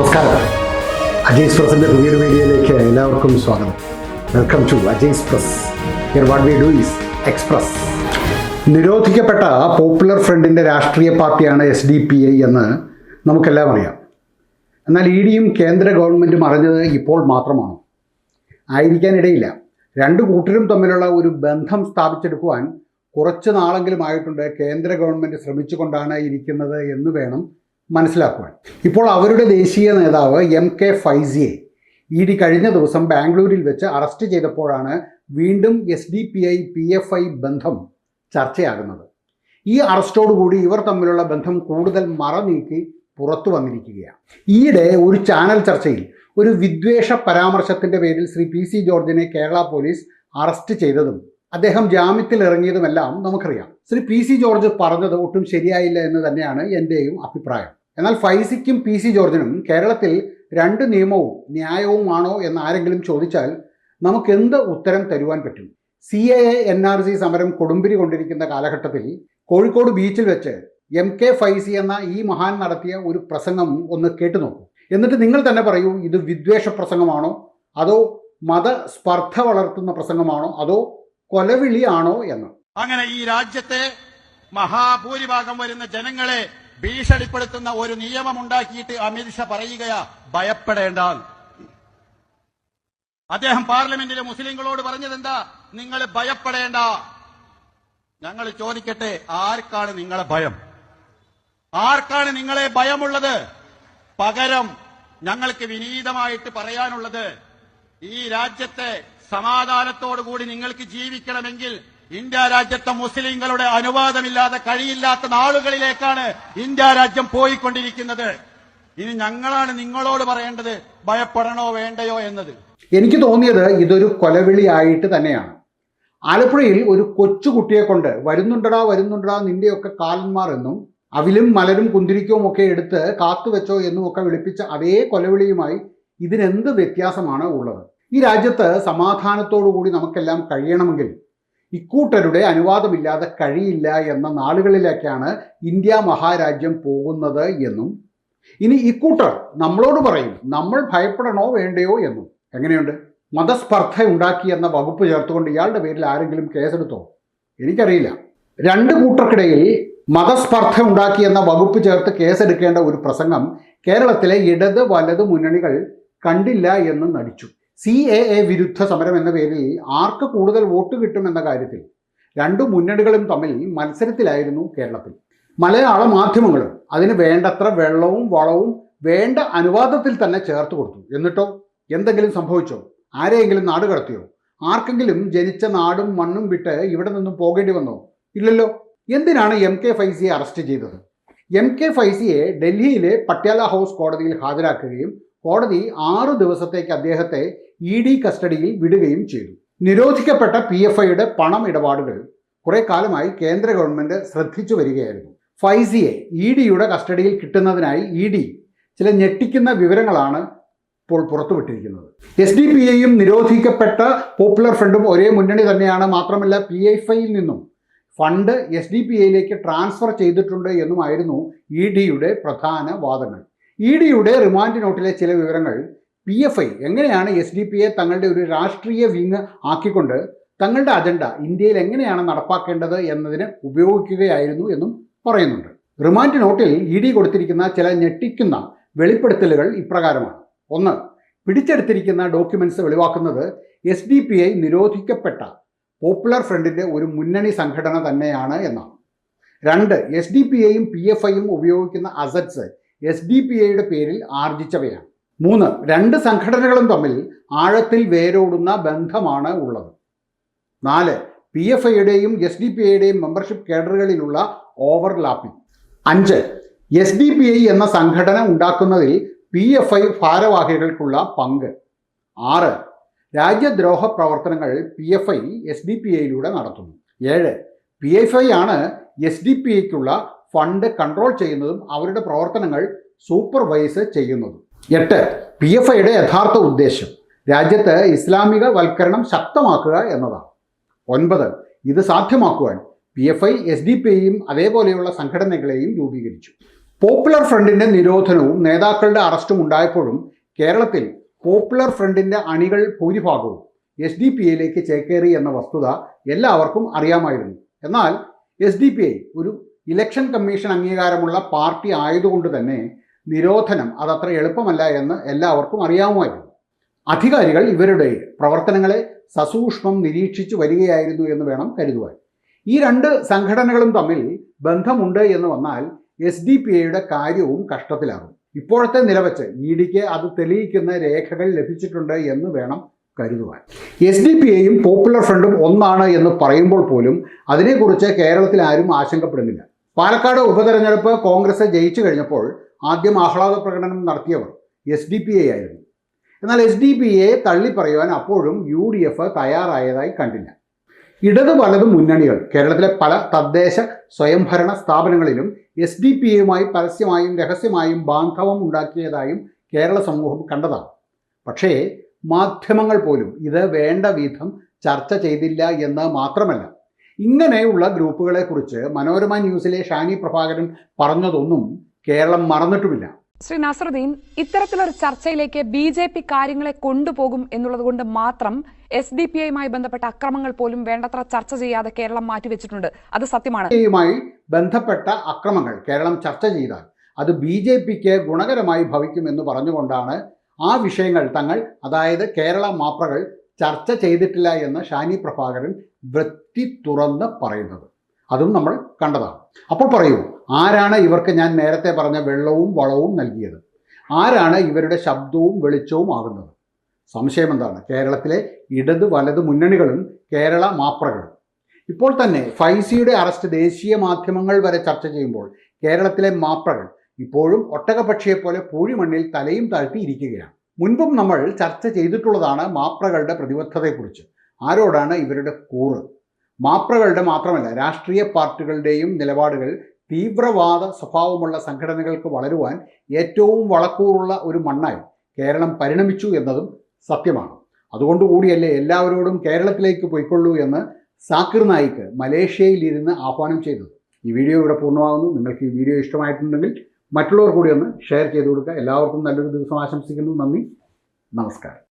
നമസ്കാരം. അജയ്സ് പ്രസിന്റെ പുതിയൊരു വീഡിയോയിലേക്ക് എല്ലാവർക്കും സ്വാഗതം. Welcome to Ajay's press. Here what we do is express. നിരോധിക്കപ്പെട്ട പോപ്പുലർ ഫ്രണ്ടിൻ്റെ രാഷ്ട്രീയ പാർട്ടിയാണ് SDPI എന്ന് നമുക്കെല്ലാം അറിയാം. എന്നാൽ EDയും കേന്ദ്ര ഗവൺമെൻറ്റും അറിഞ്ഞത് ഇപ്പോൾ മാത്രമാണ്. ആയിരിക്കാനിടയില്ല. രണ്ടു കൂട്ടരും തമ്മിലുള്ള ഒരു ബന്ധം സ്ഥാപിച്ചെടുക്കുവാൻ കുറച്ച് നാളെങ്കിലും ആയിട്ടുണ്ട് കേന്ദ്ര ഗവൺമെൻറ് ശ്രമിച്ചുകൊണ്ടാണ് ഇരിക്കുന്നത് എന്ന് വേണം മനസ്സിലാക്കുവാൻ. ഇപ്പോൾ അവരുടെ ദേശീയ നേതാവ് MK ഫൈസിയെ ED കഴിഞ്ഞ ദിവസം ബാംഗ്ലൂരിൽ വെച്ച് അറസ്റ്റ് ചെയ്തപ്പോഴാണ് വീണ്ടും SDPI PFI ബന്ധം ചർച്ചയാകുന്നത്. ഈ അറസ്റ്റോടുകൂടി ഇവർ തമ്മിലുള്ള ബന്ധം കൂടുതൽ മറനീക്കി പുറത്തു വന്നിരിക്കുകയാണ്. ഈയിടെ ഒരു ചാനൽ ചർച്ചയിൽ ഒരു വിദ്വേഷ പരാമർശത്തിൻ്റെ പേരിൽ ശ്രീ PC ജോർജിനെ കേരള പോലീസ് അറസ്റ്റ് ചെയ്തതും അദ്ദേഹം ജാമ്യത്തിൽ ഇറങ്ങിയതുമെല്ലാം നമുക്കറിയാം. ശ്രീ PC ജോർജ് പറഞ്ഞത് ഒട്ടും ശരിയായില്ല എന്ന് തന്നെയാണ് എൻ്റെയും അഭിപ്രായം. എന്നാൽ ഫൈസിക്കും PC ജോർജിനും കേരളത്തിൽ രണ്ട് നിയമവും ന്യായവുമാണോ എന്ന് ആരെങ്കിലും ചോദിച്ചാൽ നമുക്ക് എന്ത് ഉത്തരം തരുവാൻ പറ്റും? CAA NRC സമരം കൊടുമ്പിരി കൊണ്ടിരിക്കുന്ന കാലഘട്ടത്തിൽ കോഴിക്കോട് ബീച്ചിൽ വെച്ച് MK ഫൈസി എന്ന ഈ മഹാൻ നടത്തിയ ഒരു പ്രസംഗം ഒന്ന് കേട്ടു നോക്കൂ. എന്നിട്ട് നിങ്ങൾ തന്നെ പറയൂ, ഇത് വിദ്വേഷ പ്രസംഗമാണോ, അതോ മതസ്പർദ്ധ വളർത്തുന്ന പ്രസംഗമാണോ, അതോ കൊലവിളിയാണോ എന്ന്. അങ്ങനെ ഈ രാജ്യത്തെ മഹാഭൂരിഭാഗം വരുന്ന ജനങ്ങളെ ഭീഷണിപ്പെടുത്തുന്ന ഒരു നിയമം ഉണ്ടാക്കിയിട്ട് അമിത്ഷാ പറയുകയാ ഭയപ്പെടേണ്ട. അദ്ദേഹം പാർലമെന്റിലെ മുസ്ലിങ്ങളോട് പറഞ്ഞതെന്താ? നിങ്ങൾ ഭയപ്പെടേണ്ട. ഞങ്ങൾ ചോദിക്കട്ടെ, ആർക്കാണ് നിങ്ങളെ ഭയം? ആർക്കാണ് നിങ്ങളെ ഭയമുള്ളത്? പകരം ഞങ്ങൾക്ക് വിനീതമായിട്ട് പറയാനുള്ളത്, ഈ രാജ്യത്തെ സമാധാനത്തോടുകൂടി നിങ്ങൾക്ക് ജീവിക്കണമെങ്കിൽ ഇന്ത്യ രാജ്യത്തെ മുസ്ലിങ്ങളുടെ അനുവാദമില്ലാതെ കഴിയില്ലാത്ത നാളുകളിലേക്കാണ് ഇന്ത്യ രാജ്യം പോയിക്കൊണ്ടിരിക്കുന്നത്. ഇനി ഞങ്ങളാണ് നിങ്ങളോട് പറയേണ്ടത് ഭയപ്പെടണോ വേണ്ടയോ എന്നത്. എനിക്ക് തോന്നിയത് ഇതൊരു കൊലവിളിയായിട്ട് തന്നെയാണ്. ആലപ്പുഴയിൽ ഒരു കൊച്ചുകുട്ടിയെ കൊണ്ട് വരുന്നുണ്ടടാ നിന്റെയൊക്കെ കാലന്മാർ എന്നും അവിലും മലരും കുന്തിരിക്കവും ഒക്കെ എടുത്ത് കാത്തുവെച്ചോ എന്നും ഒക്കെ വിളിപ്പിച്ച അതേ കൊലവിളിയുമായി ഇതിനെന്ത് വ്യത്യാസമാണ് ഉള്ളത്? ഈ രാജ്യത്ത് സമാധാനത്തോടുകൂടി നമുക്കെല്ലാം കഴിയണമെങ്കിൽ ഇക്കൂട്ടരുടെ അനുവാദമില്ലാതെ കഴിയില്ല എന്ന നാളുകളിലേക്കാണ് ഇന്ത്യ മഹാരാജ്യം പോകുന്നത് എന്നും ഇനി ഇക്കൂട്ടർ നമ്മളോട് പറയും നമ്മൾ ഭയപ്പെടണോ വേണ്ടയോ എന്നും. എങ്ങനെയുണ്ട്? മതസ്പർദ്ധ ഉണ്ടാക്കി എന്ന വകുപ്പ് ചേർത്തുകൊണ്ട് ഇയാളുടെ പേരിൽ ആരെങ്കിലും കേസെടുത്തോ? എനിക്കറിയില്ല. രണ്ട് കൂട്ടർക്കിടയിൽ മതസ്പർദ്ധ ഉണ്ടാക്കി എന്ന വകുപ്പ് ചേർത്ത് കേസെടുക്കേണ്ട ഒരു പ്രസംഗം കേരളത്തിലെ ഇടത് വലത് മുന്നണികൾ കണ്ടില്ല എന്ന് നടിച്ചു. CAA വിരുദ്ധ സമരം എന്ന പേരിൽ ആർക്ക് കൂടുതൽ വോട്ട് കിട്ടുമെന്ന കാര്യത്തിൽ രണ്ടു മുന്നണികളും തമ്മിൽ മത്സരത്തിലായിരുന്നു കേരളത്തിൽ. മലയാള മാധ്യമങ്ങളും അതിന് വേണ്ടത്ര വെള്ളവും വളവും വേണ്ട അനുവാദത്തിൽ തന്നെ ചേർത്ത് കൊടുത്തു. എന്നിട്ടോ എന്തെങ്കിലും സംഭവിച്ചോ? ആരെയെങ്കിലും നാട് കടത്തിയോ? ആർക്കെങ്കിലും ജനിച്ച നാടും മണ്ണും വിട്ട് ഇവിടെ നിന്നും പോകേണ്ടി വന്നോ? ഇല്ലല്ലോ. എന്തിനാണ് MK ഫൈസിയെ അറസ്റ്റ് ചെയ്തത്? MK ഫൈസിയെ ഡൽഹിയിലെ പട്യാല ഹൗസ് കോടതിയിൽ ഹാജരാക്കുകയും കോടതി 6 ദിവസത്തേക്ക് അദ്ദേഹത്തെ ED കസ്റ്റഡിയിൽ വിടുകയും ചെയ്തു. നിരോധിക്കപ്പെട്ട PFIയുടെ പണം ഇടപാടുകൾ കുറെ കാലമായി കേന്ദ്ര ഗവൺമെന്റ് ശ്രദ്ധിച്ചു വരികയായിരുന്നു. ഫൈസിയെ EDയുടെ കസ്റ്റഡിയിൽ കിട്ടുന്നതിനായി ED ചില ഞെട്ടിക്കുന്ന വിവരങ്ങളാണ് ഇപ്പോൾ പുറത്തുവിട്ടിരിക്കുന്നത്. SDPIയും നിരോധിക്കപ്പെട്ട പോപ്പുലർ ഫ്രണ്ടും ഒരേ മുന്നണി തന്നെയാണ്. മാത്രമല്ല PFIയിൽ നിന്നും ഫണ്ട് SDPIയിലേക്ക് ട്രാൻസ്ഫർ ചെയ്തിട്ടുണ്ട് എന്നുമായിരുന്നു EDയുടെ പ്രധാന വാദങ്ങൾ. EDയുടെ റിമാൻഡ് നോട്ടിലെ ചില വിവരങ്ങൾ PFI എങ്ങനെയാണ് SDPIയെ തങ്ങളുടെ ഒരു രാഷ്ട്രീയ വിങ് ആക്കിക്കൊണ്ട് തങ്ങളുടെ അജണ്ട ഇന്ത്യയിൽ എങ്ങനെയാണ് നടപ്പാക്കേണ്ടത് എന്നതിന് ഉപയോഗിക്കുകയായിരുന്നു എന്നും പറയുന്നുണ്ട്. റിമാൻഡ് നോട്ടിൽ ED കൊടുത്തിരിക്കുന്ന ചില ഞെട്ടിക്കുന്ന വെളിപ്പെടുത്തലുകൾ ഇപ്രകാരമാണ്. 1. പിടിച്ചെടുത്തിരിക്കുന്ന ഡോക്യുമെന്റ്സ് വെളിവാക്കുന്നത് SDPI നിരോധിക്കപ്പെട്ട പോപ്പുലർ ഫ്രണ്ടിൻ്റെ ഒരു മുന്നണി സംഘടന തന്നെയാണ് എന്നാണ്. 2. SDPIയും PFIയും ഉപയോഗിക്കുന്ന അസറ്റ്സ് SDPIയുടെ പേരിൽ ആർജിച്ചവയാണ്. 3. രണ്ട് സംഘടനകളും തമ്മിൽ ആഴത്തിൽ വേരോടുന്ന ബന്ധമാണ് ഉള്ളത്. 4. PFIയുടെയും SDPIയുടെയും മെമ്പർഷിപ്പ് കേഡറുകളിലുള്ള ഓവർലാപ്പിംഗ്. 5. SDPI എന്ന സംഘടന ഉണ്ടാക്കുന്നതിൽ PFI ഭാരവാഹികൾക്കുള്ള പങ്ക്. 6. രാജ്യദ്രോഹ പ്രവർത്തനങ്ങൾ PFI SDPIയിലൂടെ നടത്തുന്നു. 7. PFI ആണ് SDPIക്കുള്ള ഫണ്ട് കൺട്രോൾ ചെയ്യുന്നതും അവരുടെ പ്രവർത്തനങ്ങൾ സൂപ്പർവൈസ് ചെയ്യുന്നതും. 8. PFIയുടെ യഥാർത്ഥ ഉദ്ദേശം രാജ്യത്ത് ഇസ്ലാമിക വൽക്കരണം ശക്തമാക്കുക എന്നതാണ്. 9. ഇത് സാധ്യമാക്കുവാൻ PFI SDPIയും അതേപോലെയുള്ള സംഘടനകളെയും രൂപീകരിച്ചു. പോപ്പുലർ ഫ്രണ്ടിന്റെ നിരോധനവും നേതാക്കളുടെ അറസ്റ്റും ഉണ്ടായപ്പോഴും കേരളത്തിൽ പോപ്പുലർ ഫ്രണ്ടിന്റെ അണികൾ ഭൂരിഭാഗവും SDPIയിലേക്ക് ചേക്കേറി എന്ന വസ്തുത എല്ലാവർക്കും അറിയാമായിരുന്നു. എന്നാൽ SDPI ഒരു ഇലക്ഷൻ കമ്മീഷൻ അംഗീകാരമുള്ള പാർട്ടി ആയതുകൊണ്ട് തന്നെ നിരോധനം അതത്ര എളുപ്പമല്ല എന്ന് എല്ലാവർക്കും അറിയാമായിരുന്നു. അധികാരികൾ ഇവരുടെ പ്രവർത്തനങ്ങളെ സസൂക്ഷ്മം നിരീക്ഷിച്ചു വരികയായിരുന്നു എന്ന് വേണം കരുതുവാൻ. ഈ രണ്ട് സംഘടനകളും തമ്മിൽ ബന്ധമുണ്ട് എന്ന് വന്നാൽ SDPIയുടെ കാര്യവും കഷ്ടത്തിലാകും. ഇപ്പോഴത്തെ നിലവച്ച് EDക്ക് അത് തെളിയിക്കുന്ന രേഖകൾ ലഭിച്ചിട്ടുണ്ട് എന്ന് വേണം കരുതുവാൻ. SDPIയും പോപ്പുലർ ഫ്രണ്ടും ഒന്നാണ് എന്ന് പറയുമ്പോൾ പോലും അതിനെക്കുറിച്ച് കേരളത്തിൽ ആരും ആശങ്കപ്പെടുന്നില്ല. പാലക്കാട് ഉപതെരഞ്ഞെടുപ്പ് കോൺഗ്രസ് ജയിച്ചു കഴിഞ്ഞപ്പോൾ ആദ്യം ആഹ്ലാദ പ്രകടനം നടത്തിയവർ SDPI ആയിരുന്നു. എന്നാൽ SDPIയെ തള്ളിപ്പറയുവാൻ അപ്പോഴും UDF തയ്യാറായതായി കണ്ടില്ല. ഇടത് വലതു മുന്നണികൾ കേരളത്തിലെ പല തദ്ദേശ സ്വയംഭരണ സ്ഥാപനങ്ങളിലും SDPIയുമായി പരസ്യമായും രഹസ്യമായും ബാന്ധവം ഉണ്ടാക്കിയതായും കേരള സമൂഹം കണ്ടതാണ്. പക്ഷേ മാധ്യമങ്ങൾ പോലും ഇത് വേണ്ട വിധം ചർച്ച ചെയ്തില്ല എന്ന് മാത്രമല്ല, ഇങ്ങനെയുള്ള ഗ്രൂപ്പുകളെക്കുറിച്ച് മനോരമ ന്യൂസിലെ ഷാനി പ്രഭാകരൻ പറഞ്ഞതൊന്നും കേരളം മറന്നിട്ടുമില്ല. ശ്രീ നസറുദ്ദീൻ, ഇത്തരത്തിലൊരു ചർച്ചയിലേക്ക് BJP കാര്യങ്ങളെ കൊണ്ടുപോകും എന്നുള്ളത് കൊണ്ട് മാത്രം SDPIയുമായി ബന്ധപ്പെട്ട അക്രമങ്ങൾ പോലും വേണ്ടത്ര ചർച്ച ചെയ്യാതെ കേരളം മാറ്റിവെച്ചിട്ടുണ്ട്. അത് സത്യമാണ്. യുമായി ബന്ധപ്പെട്ട അക്രമങ്ങൾ കേരളം ചർച്ച ചെയ്താൽ അത് BJPക്ക് ഗുണകരമായി ഭവിക്കുമെന്ന് പറഞ്ഞുകൊണ്ടാണ് ആ വിഷയങ്ങൾ തങ്ങൾ, അതായത് കേരള മാപ്രകൾ ചർച്ച ചെയ്തിട്ടില്ല എന്ന് ഷാനി പ്രഭാകരൻ വൃത്തി തുറന്ന് പറയുന്നത്. അതും നമ്മൾ കണ്ടതാണ്. അപ്പോൾ പറയൂ, ആരാണ് ഇവർക്ക് ഞാൻ നേരത്തെ പറഞ്ഞ വെള്ളവും വളവും നൽകിയത്? ആരാണ് ഇവരുടെ ശബ്ദവും വെളിച്ചവും ആകുന്നത്? സംശയം എന്താണ്? കേരളത്തിലെ ഇടത് വലത് മുന്നണികളും കേരള മാപ്രകളും. ഇപ്പോൾ തന്നെ ഫൈസിയുടെ അറസ്റ്റ് ദേശീയ മാധ്യമങ്ങൾ വരെ ചർച്ച ചെയ്യുമ്പോൾ കേരളത്തിലെ മാപ്രകൾ ഇപ്പോഴും ഒട്ടകപക്ഷിയെപ്പോലെ പൂഴിമണ്ണിൽ തലയും താഴ്ത്തി ഇരിക്കുകയാണ്. മുൻപും നമ്മൾ ചർച്ച ചെയ്തിട്ടുള്ളതാണ് മാപ്രകളുടെ പ്രതിബദ്ധതയെക്കുറിച്ച്. ആരോടാണ് ഇവരുടെ കൂറ്? മാപ്രകളുടെ മാത്രമല്ല, രാഷ്ട്രീയ പാർട്ടികളുടെയും നിലപാടുകൾ തീവ്രവാദ സ്വഭാവമുള്ള സംഘടനകൾക്ക് വളരുവാൻ ഏറ്റവും വളക്കൂറുള്ള ഒരു മണ്ണായി കേരളം പരിണമിച്ചു എന്നതും സത്യമാണ്. അതുകൊണ്ടുകൂടിയല്ലേ എല്ലാവരോടും കേരളത്തിലേക്ക് പോയിക്കൊള്ളൂ എന്ന് സാക്കിർ നായിക്ക് മലേഷ്യയിൽ ഇരുന്ന് ആഹ്വാനം ചെയ്തത്. ഈ വീഡിയോ ഇവിടെ പൂർണ്ണമാകുന്നു. നിങ്ങൾക്ക് ഈ വീഡിയോ ഇഷ്ടമായിട്ടുണ്ടെങ്കിൽ മറ്റുള്ളവർ കൂടി ഒന്ന് ഷെയർ ചെയ്ത് കൊടുക്കുക. എല്ലാവർക്കും നല്ലൊരു ദിവസം ആശംസിക്കുന്നു. നന്ദി, നമസ്കാരം.